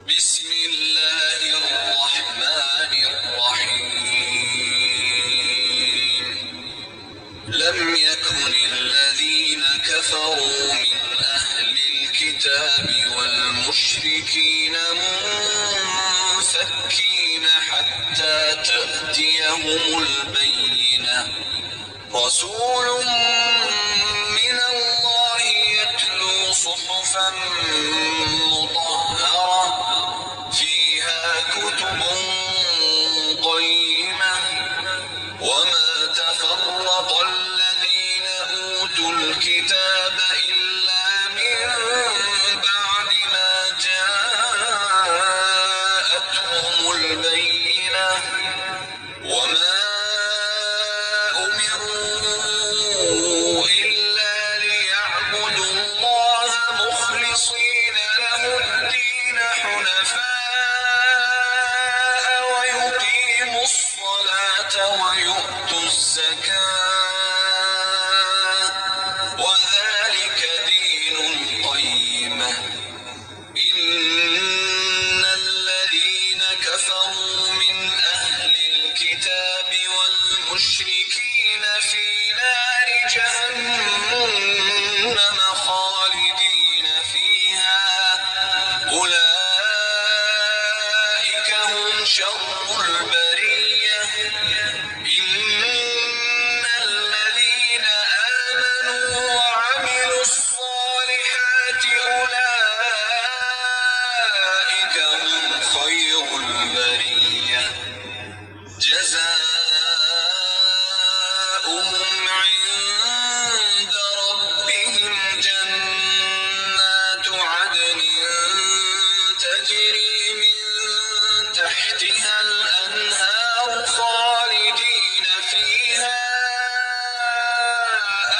بسم الله الرحمن الرحيم. لم يكن الذين كفروا من أهل الكتاب والمشركين منفكين حتى تأتيهم البينة. رسول من الله يتلو صحفا مطهرة فيها كتب قيمة وما تفرق الذين أوتوا الكتاب إلا من بعد ما جاءتهم البينة وما أمروا إلا ليعبدوا الله مخلصين له الدين حنفاء ويقيموا الصلاة ويؤتوا الزكاة وذلك دين القيمة. إن الذين كفروا من أهل الكتاب والمشركين في نار جهنم خالدين فيها أولئك هم شر البرية. إن الذين آمنوا وعملوا الصالحات أولئك هم خير البرية. جزاؤهم عند ربهم جنات عدن تجري من تحتها الأنهار خالدين فيها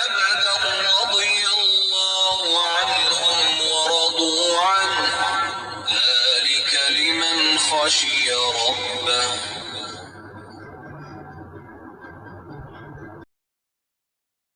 أبدا رضي الله عنهم ورضوا عنه ذلك لمن خشي ربه.